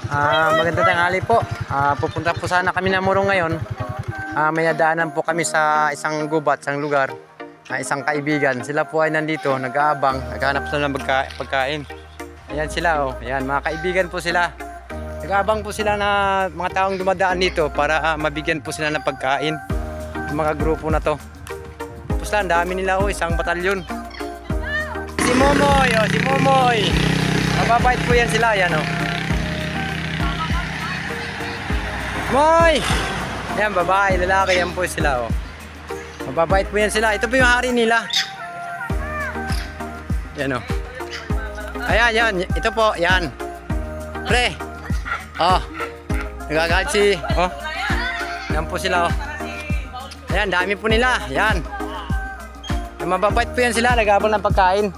Magandang tanghali po. Pupunta po sana kami ng Morong ngayon. May nadaanan po kami sa isang gubat, isang lugar. Isang kaibigan. Sila po ay nandito, nag-aabang, naghahanap sila ng pagkain. Ayan sila, oh. Ayan, mga kaibigan po sila. Nag-aabang po sila na mga taong dumadaan dito para mabigyan po sila ng pagkain. Yung mga grupo na to. Tapos lang, dami nila, oh, isang batalyon. Si Momoy, oh, si Momoy. Mababait po yan sila, yan, oh. Moy! Ayan, babae, lalaki, yan po sila, oh. Mababait po yan sila. Ito po yung hari nila. Yan, oh. Ayan, yan. Ito po, yan. Pre. Oh. Nagagalit si, oh. Yan po sila, oh. Ayan, dami po nila. Yan. Mababait po yan sila. Nag-aabang ng pagkain.